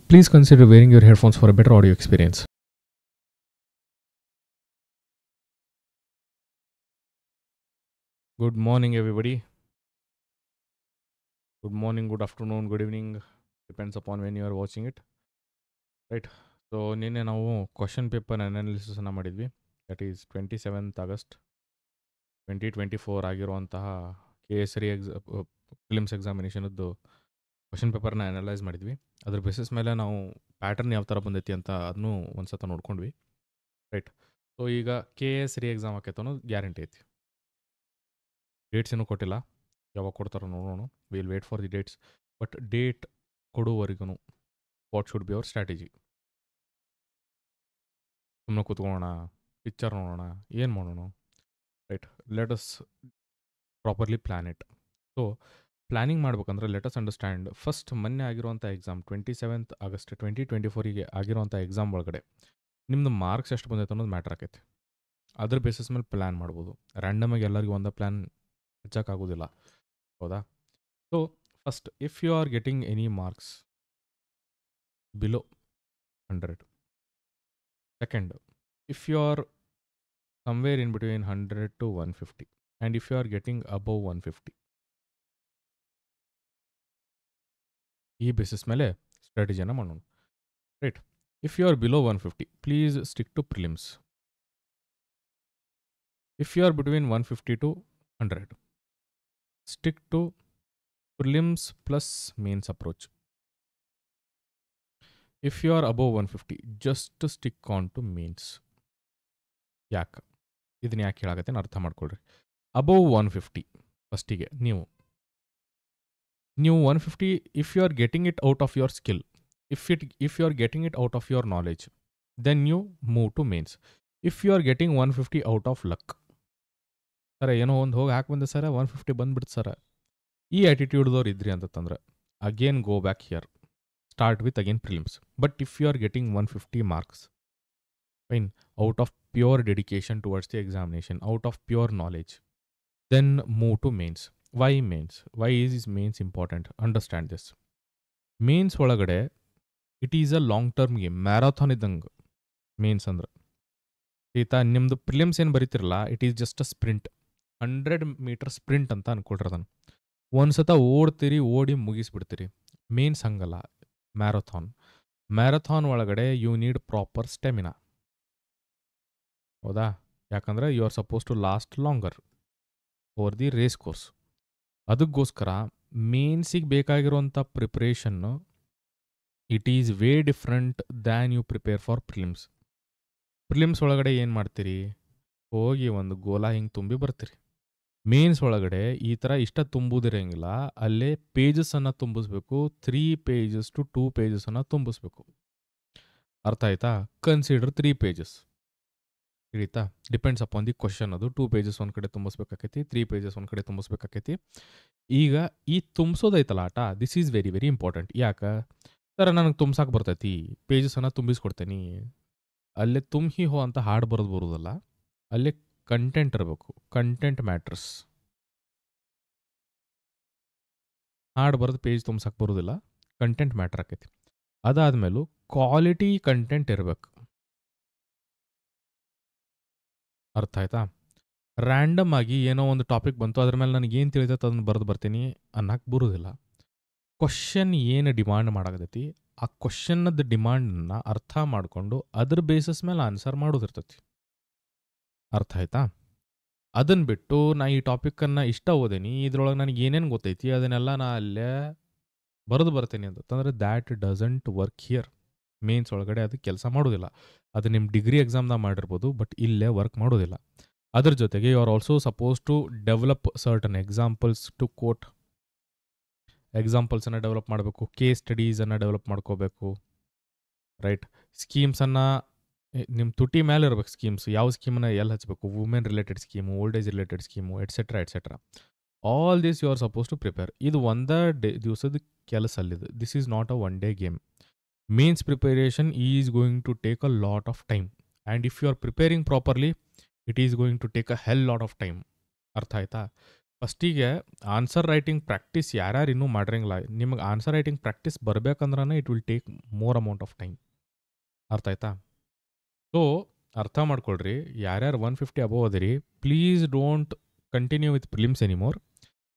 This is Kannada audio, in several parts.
Please consider wearing your headphones for a better audio experience. Good morning, everybody. Good morning, good afternoon, good evening. Depends upon when you are watching it. Right. So, ನಿನ್ನೆ ನಾವು ಕ್ವಶನ್ ಪೇಪರ್ ಅನಾಲಿಸಿಸನ್ನು ಮಾಡಿದ್ವಿ. ದಟ್ ಈಸ್ 27th August 2024 ಆಗಿರುವಂತಹ KSRE ಫಿಲಿಮ್ಸ್ ಎಕ್ಸಾಮಿನೇಷನದ್ದು ಕ್ವಶನ್ ಪೇಪರ್ನ ಅನಲೈಸ್ ಮಾಡಿದ್ವಿ. ಅದ್ರ ಬೇಸಿಸ್ ಮೇಲೆ ನಾವು ಪ್ಯಾಟರ್ನ್ ಯಾವ ಥರ ಬಂದೈತಿ ಅಂತ ಅದನ್ನು ಒಂದು ಸತ ನೋಡ್ಕೊಂಡ್ವಿ. ರೈಟ್. ಸೊ ಈಗ KSRE ಎಕ್ಸಾಮ್ ಆಕೈತೆ ಅನ್ನೋದು ಗ್ಯಾರಂಟಿ ಐತಿ. ಡೇಟ್ಸ್ ಏನೂ ಕೊಟ್ಟಿಲ್ಲ, ಯಾವಾಗ ಕೊಡ್ತಾರೋ ನೋಡೋಣ. Will wait for the dates. But date ಕೊಡುವವರೆಗೂ what should be our strategy? ಸುಮ್ಮನೆ ಕೂತ್ಕೊಳ್ಳೋಣ, ಪಿಕ್ಚರ್ ನೋಡೋಣ, ಏನು ಮಾಡೋಣ? Right. Let us properly plan it. So planning ಮಾಡ್ಬೇಕಂದ್ರೆ ಲೆಟ್ ಅಸ್ ಅಂಡರ್ಸ್ಟ್ಯಾಂಡ್ ಫಸ್ಟ್ ಮೊನ್ನೆ ಆಗಿರುವಂಥ ಎಕ್ಸಾಮ್ 27th August 2024 ಆಗಿರುವಂಥ ಎಕ್ಸಾಮ್ ಒಳಗಡೆ ನಿಮ್ಮದು ಮಾರ್ಕ್ಸ್ ಎಷ್ಟು ಬಂದೈತೆ ಅನ್ನೋದು ಮ್ಯಾಟ್ರ್ ಆಕೈತಿ. ಅದ್ರ ಬೇಸಿಸ್ ಮೇಲೆ ಪ್ಲ್ಯಾನ್ ಮಾಡ್ಬೋದು. ರ್ಯಾಂಡಮಾಗಿ ಎಲ್ಲರಿಗೂ ಒಂದೇ ಪ್ಲ್ಯಾನ್ ಹಚ್ಚೋಕ್ಕಾಗೋದಿಲ್ಲ, ಹೌದಾ? So first, if you are getting any marks below 100. Second, if you are somewhere in between 100 to 150, and if you are getting above 150, ಈ ಬೇಸಿಸ್ ಮೇಲೆ ಸ್ಟ್ರಾಟಜಿಯನ್ನು ಮಾಡೋಣ. Right. If you are below 150, please stick to prelims. If you are between 150 to 100, stick to prelims plus mains approach. If you are above 150, just stick on to mains. ಯಾಕೆ ಇದನ್ನ ಯಾಕೆ ಹೇಳಾಗತ್ತೆ ಅರ್ಥ ಮಾಡ್ಕೊಳ್ರಿ. ಅಬೌವ್ 150 ಫಸ್ಟಿಗೆ ನೀವು 150, if you are getting it out of your skill, if you are getting it out of your knowledge, then you move to mains. If you are getting 150 out of luck, ಸರ ಏನೋ ಒಂದು ಹೋಗಿ ಹಾಕಿ ಬಂದೆ ಸರ 150 ಬಂದ್ಬಿಡ್ತು ಸರ, ಈ ಆ್ಯಟಿಟ್ಯೂಡ್ದವ್ರು ಇದ್ರಿ ಅಂತಂದ್ರೆ again go back here, start with again prelims. But if you are getting 150 marks, fine, out of pure dedication towards the examination, out of pure knowledge, then move to mains. Why mains? Why is mains important? Understand this. Mains ಒಳಗಡೆ it is a long term game, marathon ಇದ್ದಂಗೆ ಮೇನ್ಸ್ ಅಂದ್ರೆ. ಆಯ್ತಾ? ನಿಮ್ಮದು ಪ್ರಿಲಿಮ್ಸ್ ಏನು ಬರೀತಿರಲ್ಲ, it is just a sprint, 100 meter sprint ಅಂತ ಅನ್ಕೊಳ್ರಿ. ಅದನ್ನು ಒಂದು ಸತ ಓಡ್ತೀರಿ, ಓಡಿ ಮುಗಿಸ್ಬಿಡ್ತೀರಿ. ಮೇನ್ಸ್ ಹಂಗಲ್ಲ, ಮ್ಯಾರಥಾನ್ ಒಳಗಡೆ ಯು ನೀಡ್ ಪ್ರಾಪರ್ ಸ್ಟೆಮಿನಾ, ಹೌದಾ? ಯಾಕಂದರೆ you are suppose to last longer over the race course. ಅದಕ್ಕೋಸ್ಕರ ಮೇನ್ಸಿಗೆ ಬೇಕಾಗಿರುವಂಥ ಪ್ರಿಪ್ರೇಷನ್ನು it is way different than you prepare for prelims. Prelims ಒಳಗಡೆ ಏನು ಮಾಡ್ತೀರಿ, ಹೋಗಿ ಒಂದು ಗೋಲ ಹಿಂಗೆ ತುಂಬಿ ಬರ್ತೀರಿ. ಮೇನ್ಸ್ ಒಳಗಡೆ ಈ ಥರ ಇಷ್ಟ ತುಂಬುದಿರಂಗಿಲ್ಲ, ಅಲ್ಲೇ ಪೇಜಸನ್ನು ತುಂಬಿಸ್ಬೇಕು. 3 pages to 2 pages ತುಂಬಿಸ್ಬೇಕು. ಅರ್ಥ ಆಯ್ತಾ? Consider 3 pages. ಹಿಡಿತಾ? Depends upon the question. ಅದು 2 pages ಒಂದು ಕಡೆ ತುಂಬಿಸ್ಬೇಕಾಕೈತಿ, 3 pages ಒಂದು ಕಡೆ ತುಂಬಿಸ್ಬೇಕಾಕೈತಿ. ಈಗ ಈ ತುಂಬಿಸೋದೈತಲ್ಲ ಆಟ, this is very very important. ಯಾಕೆ ಸರ ನನಗೆ ತುಂಬ್ಸಕ್ಕೆ ಬರ್ತೈತಿ, ಪೇಜಸನ್ನು ತುಂಬಿಸ್ಕೊಡ್ತೇನೆ, ಅಲ್ಲೇ ತುಂಬಿ ಹೋ ಅಂತ ಹಾಡು ಬರೋದಲ್ಲ, ಅಲ್ಲೇ ಕಂಟೆಂಟ್ ಇರಬೇಕು. Content matters. ಹಾಡು ಬರೋದು ಪೇಜ್ ತುಂಬ್ಸಕ್ಕೆ ಬರೋದಿಲ್ಲ, ಕಂಟೆಂಟ್ ಮ್ಯಾಟ್ರ್ ಆಕೈತಿ. ಅದಾದಮೇಲೂ ಕ್ವಾಲಿಟಿ ಕಂಟೆಂಟ್ ಇರಬೇಕು. ಅರ್ಥ ಆಯ್ತಾ? ರ್ಯಾಂಡಮ್ ಆಗಿ ಏನೋ ಒಂದು ಟಾಪಿಕ್ ಬಂತು, ಅದ್ರ ಮೇಲೆ ನನಗೆ ಏನು ತಿಳಿತೈತೆ ಅದನ್ನು ಬರೆದು ಬರ್ತೀನಿ ಅನ್ನಕ್ಕೆ ಬರೋದಿಲ್ಲ. ಕ್ವಶನ್ ಏನು ಡಿಮಾಂಡ್ ಮಾಡಾಕತೈತಿ, ಆ ಕ್ವಶನ್ನದ ಡಿಮಾಂಡನ್ನು ಅರ್ಥ ಮಾಡಿಕೊಂಡು ಅದ್ರ ಬೇಸಿಸ್ ಮೇಲೆ ಆನ್ಸರ್ ಮಾಡೋದಿರ್ತೈತಿ. ಅರ್ಥ ಆಯ್ತಾ? ಅದನ್ನು ಬಿಟ್ಟು ನಾ ಈ ಟಾಪಿಕನ್ನು ಇಷ್ಟ ಓದೇನಿ, ಇದ್ರೊಳಗೆ ನನಗೆ ಏನೇನು ಗೊತ್ತೈತಿ ಅದನ್ನೆಲ್ಲ ನಾ ಅಲ್ಲೇ ಬರೆದು ಬರ್ತೇನೆ ಅಂತಂದರೆ that doesn't work here. Mains ಒಳಗಡೆ ಅದು ಕೆಲಸ ಮಾಡೋದಿಲ್ಲ. ಅದು ನಿಮ್ಮ ಡಿಗ್ರಿ ಎಕ್ಸಾಮ್ದಾಗ ಮಾಡಿರ್ಬೋದು, ಬಟ್ ಇಲ್ಲೇ ವರ್ಕ್ ಮಾಡೋದಿಲ್ಲ. ಅದ್ರ ಜೊತೆಗೆ you are also suppose to develop certain examples to quote. ಎಕ್ಸಾಂಪಲ್ಸನ್ನು ಡೆವಲಪ್ ಮಾಡಬೇಕು, ಕೇಸ್ ಸ್ಟಡೀಸನ್ನು ಡೆವಲಪ್ ಮಾಡ್ಕೋಬೇಕು. ರೈಟ್. ಸ್ಕೀಮ್ಸನ್ನು ನಿಮ್ಮ ತುಟಿ ಮೇಲೆ ಇರಬೇಕು. ಸ್ಕೀಮ್ಸ್ ಯಾವ ಸ್ಕೀಮನ್ನು ಎಲ್ಲಿ ಹಚ್ಚಬೇಕು, women related scheme, old age related scheme, et cetera. All this you are suppose to prepare. ಇದು ಒಂದೇ ದಿವಸದ ಕೆಲಸ ಅಲ್ಲಿದೆ. This is not a one day game. Mains preparation is going to take a lot of time, and if you are preparing properly it is going to take a hell lot of time. ಅರ್ಥ ಆಯ್ತಾ? ಫಸ್ಟಿಗೆ ಆನ್ಸರ್ ರೈಟಿಂಗ್ ಪ್ರಾಕ್ಟೀಸ್ ಯಾರ್ಯಾರು ಇನ್ನೂ ಮಾಡಿರಂಗಿಲ್ಲ, ನಿಮಗೆ ಆನ್ಸರ್ ರೈಟಿಂಗ್ ಪ್ರಾಕ್ಟೀಸ್ ಬರ್ಬೇಕಂದ್ರೆ it will take more amount of time. ಅರ್ಥ ಆಯ್ತಾ? ಸೊ ಅರ್ಥ ಮಾಡ್ಕೊಳ್ರಿ, ಯಾರ್ಯಾರು 150 ಅಬೋವ್ ಅದಿರಿ, please don't continue with prelims anymore.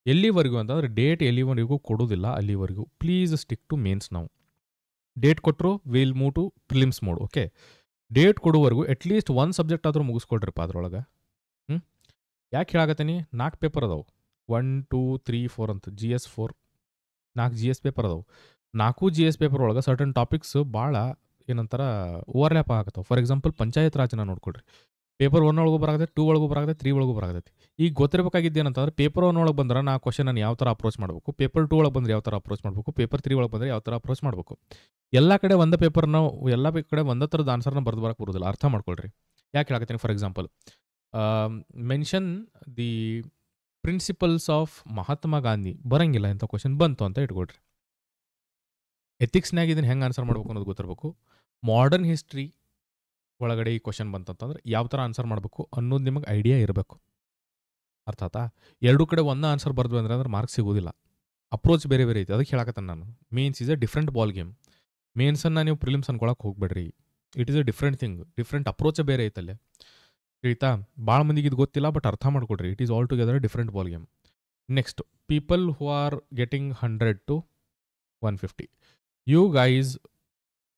ಎಲ್ಲಿವರೆಗೂ ಅಂತಂದ್ರೆ ಡೇಟ್ ಎಲ್ಲಿವರೆಗೂ ಕೊಡೋದಿಲ್ಲ ಅಲ್ಲಿವರೆಗೂ ಪ್ಲೀಸ್ ಸ್ಟಿಕ್ ಟು ಮೇನ್ಸ್. ನಾವು ಡೇಟ್ ಕೊಟ್ಟರು will move to prelims mode. Okay, date ಕೊಡುವವರೆಗೂ ಅಟ್ಲೀಸ್ಟ್ ಒಂದು ಸಬ್ಜೆಕ್ಟ್ ಆದರೂ ಮುಗಿಸ್ಕೊಳ್ರಿಪ್ಪ ಅದ್ರೊಳಗೆ. ಯಾಕೆ ಹೇಳಾಕತ್ತೀನಿ, 4 ಪೇಪರ್ ಅದಾವೆ, 1 2 3 4 ಅಂತ, GS 4 4 GS ಪೇಪರ್ ಅದಾವೆ. 4 GS ಪೇಪರ್ ಒಳಗೆ ಸರ್ಟನ್ ಟಾಪಿಕ್ಸ್ ಭಾಳ ಏನಂತಾರ ಓವರ್ಲ್ಯಾಪ್ ಆಗತ್ತವೆ. ಫಾರ್ ಎಕ್ಸಾಂಪಲ್ ಪಂಚಾಯತ್ ರಾಜ್ನ ನೋಡ್ಕೊಳ್ರಿ, ಪೇಪರ್ 1 ಒಳಗೂ ಬರಾಗತ್ತೆ, 2 ಒಳಗೂ ಬರಾಗತ್ತೆ, 3 ಒಳಗೂ ಬರಾಗತ್ತೆ. ಈಗ ಗೊತ್ತಿರಬೇಕಾಗಿದ್ದೇನಂತಂದ್ರೆ ಪೇಪರ್ 1 ಒಳಗೆ ಬಂದ್ರೆ ನಾ ಕ್ವಶನ್ ನಾನು ಯಾವ ಥರ ಅಪ್ರೋಚ್ ಮಾಡಬೇಕು, ಪೇಪರ್ 2 ಒಳಗೆ ಬಂದರೆ ಯಾವ ಥರ ಅಪ್ರೋಚ್ ಮಾಡಬೇಕು, ಪೇಪರ್ 3 ಒಳಗೆ ಬಂದರೆ ಯಾವ ಥರ ಅಪ್ರೋಚ್ ಮಾಡಬೇಕು. ಎಲ್ಲ ಕಡೆ ಒಂದೇ ಪೇಪರ್ನ ಎಲ್ಲ ಕಡೆ ಒಂದೇ ಥರದ ಆನ್ಸರ್ನ ಬರೆದು ಬರಕ್ಕೆ ಬರೋದಿಲ್ಲ. ಅರ್ಥ ಮಾಡ್ಕೊಳ್ರಿ. ಯಾಕೆ ಹೇಳಕತ್ತೀನಿ, for example mention the principles of Mahatma Gandhi ಬರಂಗಿಲ್ಲ ಇಂಥ ಕ್ವಶನ್ ಬಂತು ಅಂತ ಇಟ್ಕೊಳ್ರಿ. ಎಥಿಕ್ಸ್ನಾಗ ಇದನ್ನು ಹೆಂಗೆ ಆನ್ಸರ್ ಮಾಡ್ಬೇಕು ಅನ್ನೋದು ಗೊತ್ತಿರಬೇಕು. ಮಾಡರ್ನ್ ಹಿಸ್ಟ್ರಿ ಒಳಗಡೆ ಈ ಕ್ವಶನ್ ಬಂತಂತಂದ್ರೆ ಯಾವ ಥರ ಆನ್ಸರ್ ಮಾಡಬೇಕು ಅನ್ನೋದು ನಿಮಗೆ ಐಡಿಯಾ ಇರಬೇಕು. ಅರ್ಥ ಆಯ್ತಾ? ಎರಡೂ ಕಡೆ ಒಂದೇ ಆನ್ಸರ್ ಬರ್ದು ಅಂದ್ರೆ ಮಾರ್ಕ್ಸ್ ಸಿಗೋದಿಲ್ಲ. ಅಪ್ರೋಚ್ ಬೇರೆ ಬೇರೆ ಐತೆ, ಅದಕ್ಕೆ ಹೇಳಕತ್ತಾನೆ ನಾನು. Mains is a different ball game. ಮೇನ್ಸನ್ನು ನೀವು ಪ್ರಿಲಿಮ್ಸ್ ಅನ್ಕೊಳಕ್ಕೆ ಹೋಗ್ಬೇಡ್ರಿ. It is a different thing, different ಅಪ್ರೋಚೇ ಬೇರೆ ಐತಲ್ಲೇ. ಆಯ್ತಾ? ಭಾಳ ಮಂದಿಗೆ ಇದು ಗೊತ್ತಿಲ್ಲ, ಬಟ್ ಅರ್ಥ ಮಾಡ್ಕೊಡ್ರಿ. It is altogether different ball game. Next, people who are getting 100 to 150, you guys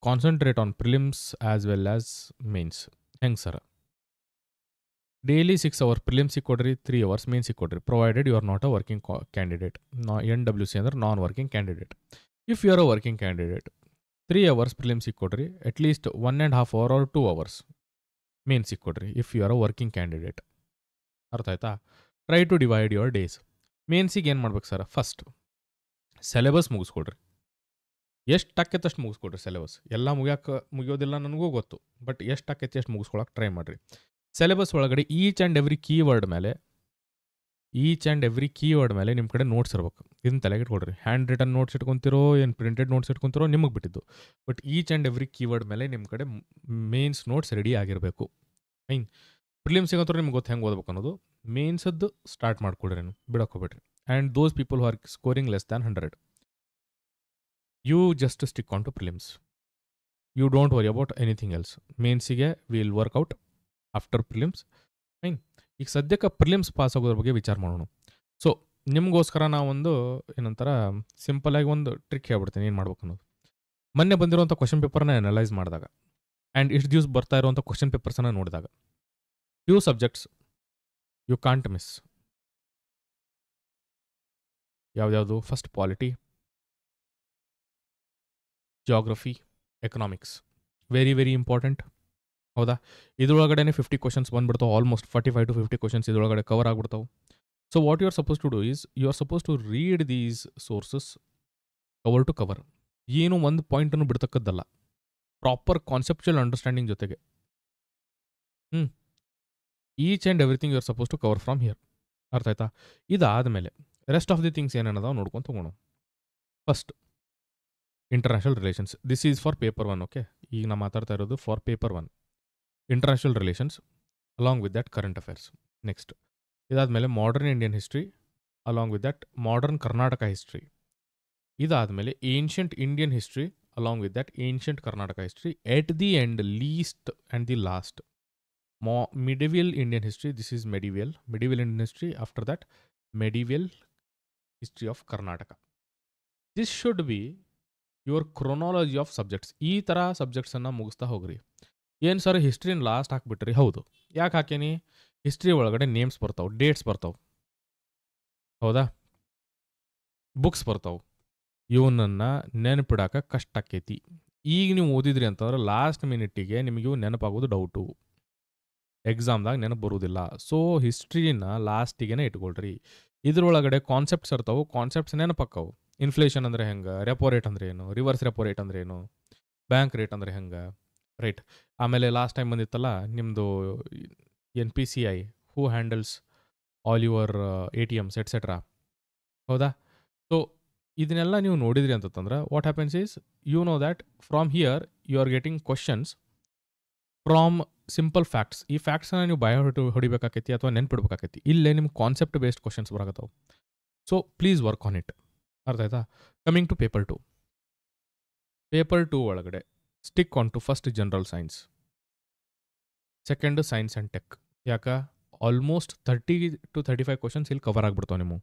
concentrate on prelims as well as mains. ಹೆಂಗೆ ಸರ್? ಡೈಲಿ 6 hours ಪ್ರಿಲಿಮ್ಸಿಗೆ ಕೊಡ್ರಿ, 3 hours ಮೇನ್ಸಿಗೆ ಕೊಡ್ರಿ, provided you R not a working candidate. NWC ಅಂದ್ರೆ non working candidate. If you are a working candidate, 3 hours ಪ್ರಿಲಿಮ್ಸಿಗೆ ಕೊಡ್ರಿ, ಅಟ್ಲೀಸ್ಟ್ 1.5 hour or 2 hours ಮೇನ್ಸಿಗೆ ಕೊಡ್ರಿ if you are a working candidate. ಅರ್ಥ ಆಯ್ತಾ? Try to divide your days. ಮೇನ್ಸಿಗೆ ಏನು ಮಾಡ್ಬೇಕು ಸರ್? First syllabus ಮುಗಿಸ್ಕೊಡ್ರಿ. ಎಷ್ಟು ಆಕೈತೆ ಅಷ್ಟು ಮುಗಿಸ್ಕೊಡ್ರಿ ಸಿಲೆಬಸ್. ಎಲ್ಲ ಮುಗಿಯೋದಿಲ್ಲ ನನಗೂ ಗೊತ್ತು, ಬಟ್ ಎಷ್ಟು ಆಕೈತಿ ಅಷ್ಟು ಮುಗಿಸ್ಕೊಳಕ್ಕೆ ಟ್ರೈ ಮಾಡಿರಿ. ಸಿಲೆಬಸ್ ಒಳಗಡೆ ಈಚ್ ಆ್ಯಂಡ್ ಎವ್ರಿ ಕೀವರ್ಡ್ ಮೇಲೆ ನಿಮ್ಮ ಕಡೆ ನೋಟ್ಸ್ ಇರ್ಬೇಕು. ಇದನ್ನ ತಲೆಗೆ ಇಟ್ಕೊಡ್ರಿ. ಹ್ಯಾಂಡ್ ರಿಟನ್ ನೋಟ್ಸ್ ಇಟ್ಕೊತಿರೋ ಏನು ಪ್ರಿಂಟೆಡ್ ನೋಟ್ಸ್ ಇಟ್ಕೊತಿರೋ ನಿಮಗೆ ಬಿಟ್ಟಿದ್ದು, but each and every keyword ಮೇಲೆ ನಿಮ್ಮ ಕಡೆ ಮೇನ್ಸ್ ನೋಟ್ಸ್ ರೆಡಿ ಆಗಿರಬೇಕು. ಫೈನ್. ಪ್ರಿಲಿಮ್ಸಿಗೆ ಅಂತೂ ನಿಮ್ಗೆ ಗೊತ್ತು ಹೆಂಗೆ ಓದ್ಬೇಕು ಅನ್ನೋದು. ಮೇನ್ಸದ್ದು ಸ್ಟಾರ್ಟ್ ಮಾಡ್ಕೊಡ್ರಿ, ಬಿಡಕ್ಕೆ ಹೋಗ್ಬೇಡ್ರಿ. And those people who are scoring less than 100, you just stick on to prelims. You don't worry about anything else. ಮೇನ್ಸಿಗೆ will work out after prelims. Fine. ಈಗ ಸದ್ಯಕ್ಕೆ ಪ್ರಿಲಿಮ್ಸ್ ಪಾಸ್ ಆಗೋದ್ರ ಬಗ್ಗೆ ವಿಚಾರ ಮಾಡೋಣ. ಸೊ ನಿಮಗೋಸ್ಕರ ನಾವೊಂದು ಏನಂತಾರೆ ಸಿಂಪಲಾಗಿ ಒಂದು ಟ್ರಿಕ್ ಹೇಳ್ಬಿಡ್ತೀನಿ ಏನು ಮಾಡ್ಬೇಕು ಅನ್ನೋದು. ಮೊನ್ನೆ ಬಂದಿರುವಂಥ ಕ್ವಶನ್ ಪೇಪರ್ನ ಅನಲೈಸ್ ಮಾಡಿದಾಗ ಆ್ಯಂಡ್ ಇಷ್ಟು ದಿವ್ಸ ಬರ್ತಾ ಇರುವಂಥ ಕ್ವಶನ್ ಪೇಪರ್ಸನ್ನು ನೋಡಿದಾಗ, few subjects you can't miss. ಯಾವ್ದ್ಯಾವುದು? First polity, geography, economics. Very very important. ಹೌದಾ? ಇದ್ರೊಳಗಡೆ 50 ಕ್ವಶನ್ಸ್ ಬಂದ್ಬಿಡ್ತಾವೆ. ಆಲ್ಮೋಸ್ಟ್ 45 to 50 ಕ್ವಶನ್ಸ್ ಇದ್ರೊಳಗಡೆ ಕವರ್ ಆಗ್ಬಿಡ್ತಾವೆ. So what you are suppose to do is you are suppose to read these sources cover to cover. ಏನು ಒಂದು ಪಾಯಿಂಟನ್ನು ಬಿಡ್ತಕ್ಕದ್ದಲ್ಲ, ಪ್ರಾಪರ್ ಕಾನ್ಸೆಪ್ಚುಯಲ್ ಅಂಡರ್ಸ್ಟ್ಯಾಂಡಿಂಗ್ ಜೊತೆಗೆ. Each and everything you are suppose to cover from here. ಅರ್ಥ ಆಯ್ತಾ? ಇದಾದಮೇಲೆ ರೆಸ್ಟ್ ಆಫ್ ದಿ ಥಿಂಗ್ಸ್ ಏನೇನದಾವೆ ನೋಡ್ಕೊಂಡು ತಗೋಣ. First, international relations. This is for paper 1. Okay, ಈಗ ನಾ ಮಾತಾಡ್ತಾ ಇರೋದು for paper 1. International relations along with that current affairs. Next, ಇದಾದಮೇಲೆ modern Indian history along with that modern Karnataka history. ಇದಾದಮೇಲೆ ancient Indian history along with that ancient Karnataka history. At the end, least and the last, medieval Indian history. This is medieval Indian history. After that, medieval history of Karnataka. This should be your chronology of subjects. ಈ ಥರ ಸಬ್ಜೆಕ್ಟ್ಸನ್ನು ಮುಗಿಸ್ತಾ ಹೋಗ್ರಿ. ಏನು ಸರ್ ಹಿಸ್ಟ್ರಿನ ಲಾಸ್ಟ್ ಹಾಕ್ಬಿಟ್ರಿ? ಹೌದು. ಯಾಕೆ ಹಾಕೇನಿ? ಹಿಸ್ಟ್ರಿ ಒಳಗಡೆ ನೇಮ್ಸ್ ಬರ್ತಾವೆ, ಡೇಟ್ಸ್ ಬರ್ತಾವೆ, ಹೌದಾ? ಬುಕ್ಸ್ ಬರ್ತಾವೆ. ಇವನನ್ನು ನೆನಪಿಡಾಕ ಕಷ್ಟ ಆಕೈತಿ. ಈಗ ನೀವು ಓದಿದ್ರಿ ಅಂತಂದ್ರೆ ಲಾಸ್ಟ್ ಮಿನಿಟ್ಟಿಗೆ ನಿಮಗಿವು ನೆನಪಾಗೋದು ಡೌಟು, ಎಕ್ಸಾಮ್ದಾಗ ನೆನಪು ಬರೋದಿಲ್ಲ. ಸೊ ಹಿಸ್ಟ್ರಿನ ಲಾಸ್ಟಿಗೆ ಇಟ್ಕೊಳ್ರಿ. ಇದ್ರೊಳಗಡೆ ಕಾನ್ಸೆಪ್ಟ್ಸ್ ಇರ್ತಾವೆ, ಕಾನ್ಸೆಪ್ಟ್ಸ್ ನೆನಪಕ್ಕವು. ಇನ್ಫ್ಲೇಷನ್ ಅಂದರೆ ಹೆಂಗೆ, ರೆಪೋ ರೇಟ್ ಅಂದರೆ ಏನು, ರಿವರ್ಸ್ ರೆಪೋ ರೇಟ್ ಅಂದರೆ ಏನು, ಬ್ಯಾಂಕ್ ರೇಟ್ ಅಂದರೆ ಹೆಂಗೆ, ರೈಟ್? ಆಮೇಲೆ ಲಾಸ್ಟ್ ಟೈಮ್ ಬಂದಿತ್ತಲ್ಲ ನಿಮ್ಮದು NPCI, who handles all your ATMs etcetera, ಹೌದಾ? ಸೊ ಇದನ್ನೆಲ್ಲ ನೀವು ನೋಡಿದ್ರಿ ಅಂತಂದ್ರೆ what happens is you know that from here you are getting questions from simple facts. ಈ ಫ್ಯಾಕ್ಟ್ಸ್ನ ನೀವು ಬಾಯ ಹೊಡಿಬೇಕಾಕೈತಿ ಅಥವಾ ನೆನ್ಪಿಡ್ಬೇಕಾಕೈತಿ. ಇಲ್ಲೇ ನಿಮ್ಗೆ ಕಾನ್ಸೆಪ್ಟ್ ಬೇಸ್ಡ್ ಕ್ವಶನ್ಸ್ ಬರಾಕತ್ತಾವ. So please work on it. ಅರ್ಥ ಆಯ್ತಾ? Coming to paper 2. ಪೇಪರ್ 2 ಒಳಗಡೆ stick on to first general science, second science and tech. ಯಾಕೆ ಆಲ್ಮೋಸ್ಟ್ 30-35 ಕ್ವಶನ್ಸ್ ಇಲ್ಲಿ ಕವರ್ ಆಗ್ಬಿಡ್ತಾವೆ ನೀವು.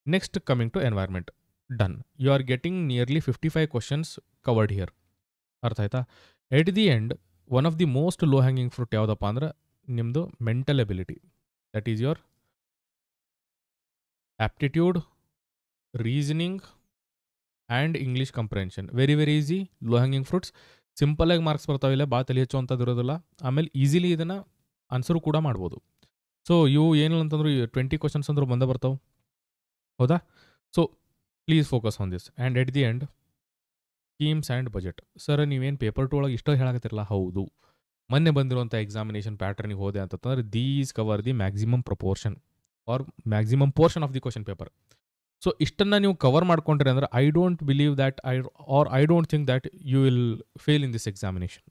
Next coming to environment. Done. You are getting nearly 55 questions covered here. ಅರ್ಥ ಆಯ್ತಾ? At the end one of the most low hanging fruit ಯಾವುದಪ್ಪ ಅಂದ್ರೆ ನಿಮ್ಮದು mental ability. That is your aptitude, reasoning and English comprehension. Very very easy low hanging fruits. ಸಿಂಪಲಾಗಿ ಮಾರ್ಕ್ಸ್ ಬರ್ತಾವಿಲ್ಲ, ಭಾಳ ತಲೆ ಹೆಚ್ಚುವಂಥದ್ದು ಇರೋದಿಲ್ಲ. ಆಮೇಲೆ ಈಸಿಲಿ ಇದನ್ನು ಆನ್ಸರು ಕೂಡ ಮಾಡ್ಬೋದು. ಸೊ ಇವು ಏನಿಲ್ಲ ಅಂತಂದ್ರೆ 20 ಕ್ವಶನ್ಸ್ ಅಂದ್ರೂ ಬಂದೇ ಬರ್ತಾವೆ. ಹೌದಾ? So please focus on this. And at the end schemes and budget. Sir ನೀವೇನು ಪೇಪರ್ 2 ಒಳಗೆ ಇಷ್ಟೋ ಹೇಳಕತ್ತಿರಲ್ಲ, ಹೌದು. ಮೊನ್ನೆ ಬಂದಿರುವಂಥ ಎಕ್ಸಾಮಿನೇಷನ್ ಪ್ಯಾಟರ್ನಿಗೆ ಹೋದೆ ಅಂತಂದ್ರೆ these cover the maximum proportion or maximum portion of the question paper. So ಇಷ್ಟನ್ನು ನೀವು ಕವರ್ ಮಾಡ್ಕೊಂಡ್ರಿ ಅಂದ್ರೆ I don't believe that I don't think that you will fail in this examination.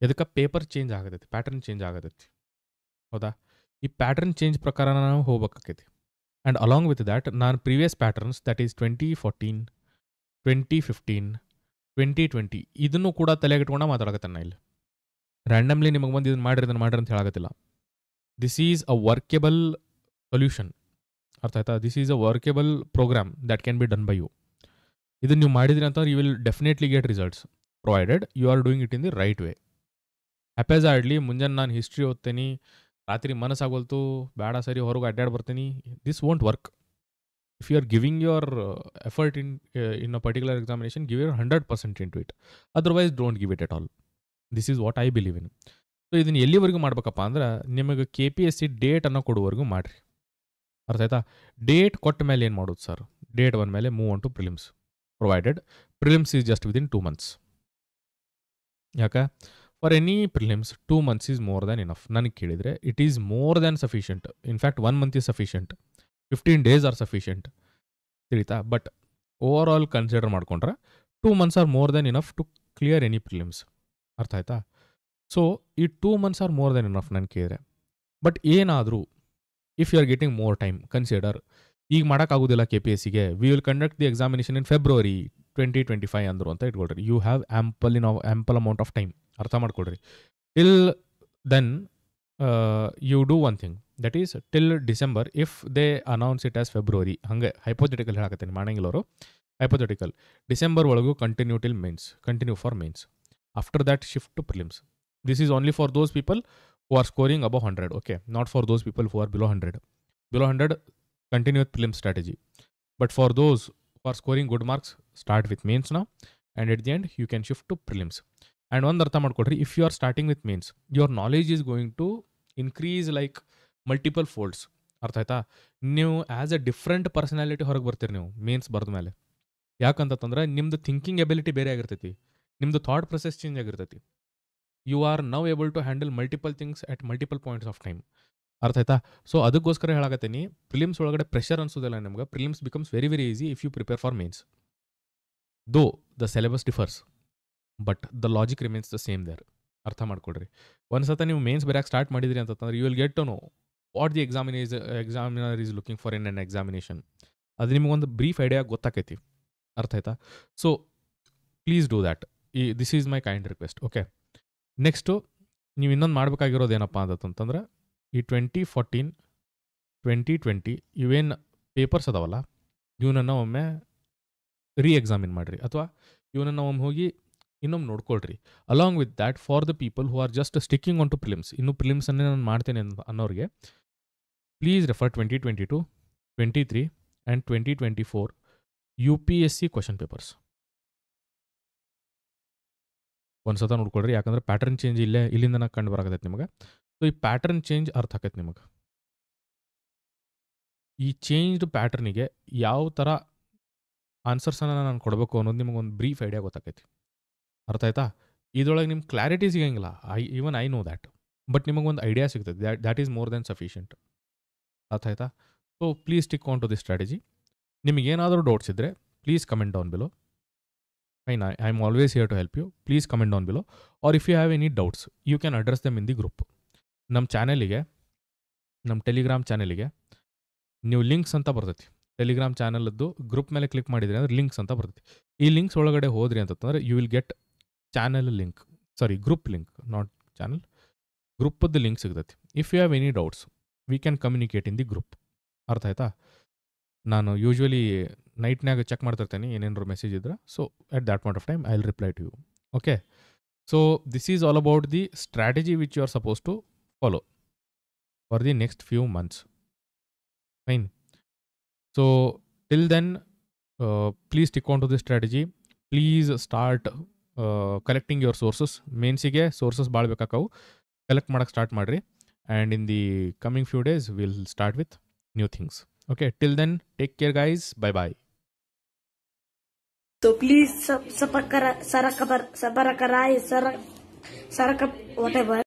ಇದಕ್ಕೆ ಪೇಪರ್ ಚೇಂಜ್ ಆಗತೈತಿ, ಪ್ಯಾಟರ್ನ್ ಚೇಂಜ್ ಆಗತೈತಿ. ಹೌದಾ? ಈ ಪ್ಯಾಟರ್ನ್ ಚೇಂಜ್ ಪ್ರಕಾರ ನಾವು ಹೋಗ್ಬೇಕಾಕೈತಿ. ಆ್ಯಂಡ್ ಅಲಾಂಗ್ ವಿತ್ ದ್ಯಾಟ್ ನಾನು ಪ್ರೀವಿಯಸ್ ಪ್ಯಾಟರ್ನ್ಸ್ ದಟ್ ಈಸ್ 2014, 2015, 2020 ಇದನ್ನು ಕೂಡ ತಲೆಗಿಟ್ಕೊಂಡು ಮಾತಾಡಕತ್ತಾನೆ ಇಲ್ಲಿ. ರ್ಯಾಂಡಮ್ಲಿ ನಿಮಗೆ ಬಂದು ಇದನ್ನು ಮಾಡ್ರಿ ಅಂತ ಹೇಳಾಗತ್ತಿಲ್ಲ. This is a workable solution. ಅರ್ಥ ಆಯ್ತಾ? This is a workable program that can be done by you. ಇದನ್ನು ನೀವು ಮಾಡಿದ್ರಿ ಅಂತಂದ್ರೆ you will definitely get results provided you are doing it in the right way. Haphazardly ಮುಂಜಾನೆ ನಾನು ಹಿಸ್ಟ್ರಿ ಓದ್ತೀನಿ, ರಾತ್ರಿ ಮನಸ್ಸಾಗೋಲ್ತು ಬೇಡ ಸರಿ ಹೊರಗೆ ಅಡ್ಡಾಡಿ ಬರ್ತೀನಿ. This won't work. If you are giving your effort in a particular examination, give your 100% into it. Otherwise don't give it at all. This is what I believe in. So ಇದನ್ನು ಎಲ್ಲಿವರೆಗೂ ಮಾಡ್ಬೇಕಪ್ಪ ಅಂದ್ರೆ ನಿಮಗೆ KPSC ಡೇಟ್ ಅನ್ನೋ ಕೊಡುವವರೆಗೂ ಮಾಡಿರಿ. ಅರ್ಥ ಆಯ್ತಾ? ಡೇಟ್ ಕೊಟ್ಟ ಮೇಲೆ ಏನು ಮಾಡೋದು ಸರ್? ಡೇಟ್ ಬಂದ ಮೇಲೆ move on to prelims, provided prelims is just within 2 months. ಯಾಕೆ? For any prelims 2 months is more than enough. ನನಗೆ ಕೇಳಿದರೆ it is more than sufficient. In fact 1 month is sufficient, 15 days are sufficient. ತಿಳಿತಾ? ಬಟ್ ಓವರ್ ಆಲ್ ಕನ್ಸಿಡರ್ ಮಾಡ್ಕೊಂಡ್ರೆ 2 months are more than enough to clear any prelims. ಅರ್ಥ ಆಯ್ತಾ? ಸೊ ಈ 2 months are more than enough ನಾನು ಕೇಳಿದ್ರೆ. ಬಟ್ ಏನಾದರೂ if you are getting more time, consider ಈಗ ಮಾಡೋಕ್ಕಾಗೋದಿಲ್ಲ KPSCಗೆ, we will conduct the examination in February 2025 ಅಂದರು ಅಂತ ಇಟ್ಕೊಳ್ರಿ. You have ample amount of time. ಅರ್ಥ ಮಾಡ್ಕೊಳ್ರಿ. Till then you do one thing, that is till December if they announce it as February. ಹಾಗೆ ಹೈಪೋಥೆಟಿಕಲ್ ಹೇಳಕತ್ತೀನಿ, ಮಾಡಂಗಿಲ್ಲ ಅವರು. ಹೈಪೋಥೆಟಿಕಲ್ ಡಿಸೆಂಬರ್ ಒಳಗೂ continue till mains, continue for mains. After that shift to prelims. This is only for those people who are scoring above 100, okay? Not for those people who are below 100. Below 100, continue with prelim strategy. But for those who are scoring good marks, start with mains now. And at the end, you can shift to prelims. And one artha madkodri, if you are starting with mains, your knowledge is going to increase like multiple folds. ಅರ್ಥ ಆಯ್ತಾ? ನೀವು ಆ್ಯಸ್ ಅ ಡಿಫ್ರೆಂಟ್ ಪರ್ಸನಾಲಿಟಿ ಹೊರಗೆ ಬರ್ತೀರಿ ನೀವು ಮೇನ್ಸ್ ಬರೆದ ಮೇಲೆ. ಯಾಕಂತಂದ್ರೆ ನಿಮ್ಮದು ಥಿಂಕಿಂಗ್ ಎಬಿಲಿಟಿ ಬೇರೆ ಆಗಿರ್ತೈತಿ, ನಿಮ್ಮದು ಥಾಟ್ ಪ್ರೊಸೆಸ್ ಚೇಂಜ್ ಆಗಿರ್ತೈತಿ. You are now able to handle multiple things at multiple points of time. ಅರ್ಥ ಆಯ್ತಾ? ಸೊ ಅದಕ್ಕೋಸ್ಕರ ಹೇಳಕತ್ತೀನಿ, ಪ್ರಿಲಿಮ್ಸ್ ಒಳಗಡೆ ಪ್ರೆಷರ್ ಅನ್ಸೋದಿಲ್ಲ ನಿಮ್ಗೆ. Prelims becomes very very easy if you prepare for mains. Though the syllabus differs but the logic remains the same there. ಅರ್ಥ ಮಾಡ್ಕೊಡ್ರಿ. ಒಂದು ಸತ ನೀವು ಮೇನ್ಸ್ ಬರೆಯೋಕೆ ಸ್ಟಾರ್ಟ್ ಮಾಡಿದ್ರಿ ಅಂತಂದ್ರೆ you will get to know what the examiner is looking for in an examination. ಅದು ನಿಮಗೊಂದು ಬ್ರೀಫ್ ಐಡಿಯಾ ಗೊತ್ತಾಕೈತಿ. ಅರ್ಥ ಆಯ್ತಾ? So please do that. This is my kind request. Okay, next ನೀವು ಇನ್ನೊಂದು ಮಾಡಬೇಕಾಗಿರೋದು ಏನಪ್ಪ ಅಂತಂತಂದ್ರೆ ಈ 2014, 2020 ಇವೇನು ಪೇಪರ್ಸ್ ಅದಾವಲ್ಲ ಇವನನ್ನು ಒಮ್ಮೆ ಎಕ್ಸಾಮಿನ್ ಮಾಡಿರಿ, ಅಥವಾ ಇವನನ್ನು ಒಮ್ಮೆ ಹೋಗಿ ಇನ್ನೊಮ್ಮೆ ನೋಡ್ಕೊಳ್ರಿ. Along with that for the people who are just sticking on to prelims, ಇನ್ನೂ ಪ್ರಿಲಿಮ್ಸನ್ನೇ ನಾನು ಮಾಡ್ತೇನೆ ಅನ್ನೋರಿಗೆ please refer 2022, 23 and 2024 UPSC question papers. ಒಂದು ಸತ ನೋಡ್ಕೊಳ್ರಿ, ಯಾಕಂದ್ರೆ ಪ್ಯಾಟರ್ನ್ ಚೇಂಜ್ ಇಲ್ಲಿಂದ ಕಂಡು ಬರಾಕತ್ತೈತೆ ನಿಮಗೆ. ಸೊ ಈ ಪ್ಯಾಟರ್ನ್ ಚೇಂಜ್ ಅರ್ಥ ಆಕೈತೆ ನಿಮಗೆ. ಈ ಚೇಂಜ್ಡ್ ಪ್ಯಾಟರ್ನಿಗೆ ಯಾವ ಥರ ಆನ್ಸರ್ಸನ್ನು ನಾನು ಕೊಡಬೇಕು ಅನ್ನೋದು ನಿಮಗೊಂದು ಬ್ರೀಫ್ ಐಡಿಯಾ ಗೊತ್ತಾಕೈತಿ. ಅರ್ಥ ಆಯ್ತಾ? ಇದರೊಳಗೆ ನಿಮ್ಗೆ ಕ್ಲಾರಿಟಿ ಸಿಗಂಗಿಲ್ಲ, ಐ ನೋ ದ್ಯಾಟ್, ಬಟ್ ನಿಮಗೊಂದು ಐಡಿಯಾ ಸಿಗ್ತದೆ. That is more than sufficient. ಅರ್ಥ ಆಯ್ತಾ? So please stick on to this strategy. ನಿಮಗೇನಾದರೂ ಡೌಟ್ಸ್ ಇದ್ದರೆ please comment down below. Fine, I'm always here to help you. Please comment down below. Or if you have any doubts, you can address them in the group. ನಮ್ಮ ಚಾನಲಿಗೆ, ನಮ್ಮ ಟೆಲಿಗ್ರಾಮ್ ಚಾನಲಿಗೆ ನೀವು ಲಿಂಕ್ಸ್ ಅಂತ ಬರ್ತೈತಿ. ಟೆಲಿಗ್ರಾಮ್ ಚಾನಲ್ದು ಗ್ರೂಪ್ ಮೇಲೆ ಕ್ಲಿಕ್ ಮಾಡಿದ್ರಿ ಅಂದರೆ ಲಿಂಕ್ಸ್ ಅಂತ ಬರ್ತೈತಿ. ಈ ಲಿಂಕ್ಸ್ ಒಳಗಡೆ ಹೋದ್ರಿ ಅಂತಂದ್ರೆ you will get channel link, sorry group link, not channel, ಗ್ರೂಪದ್ದು ಲಿಂಕ್ ಸಿಗ್ತೈತಿ. If you have any doubts we can communicate in the group. ಅರ್ಥ ಆಯ್ತಾ? ನಾನು ಯೂಶ್ವಲಿ ನೈಟ್ನಾಗ ಚೆಕ್ ಮಾಡ್ತಿರ್ತೇನೆ ಏನೇನಾರು ಮೆಸೇಜ್ ಇದ್ರೆ. So at that point of time I will reply to you. Okay, so this is all about the strategy which you are suppose to follow for the next few months. Fine. So till then, please stick on to this strategy. Please start collecting your sources. Mainsige sources ಭಾಳ ಬೇಕಾಕವು, ಕಲೆಕ್ಟ್ ಮಾಡಕ್ಕೆ ಸ್ಟಾರ್ಟ್ ಮಾಡಿರಿ. And in the coming few days, we'll start with new things. Okay, till then, take care guys. Bye bye. So please subscribe, whatever.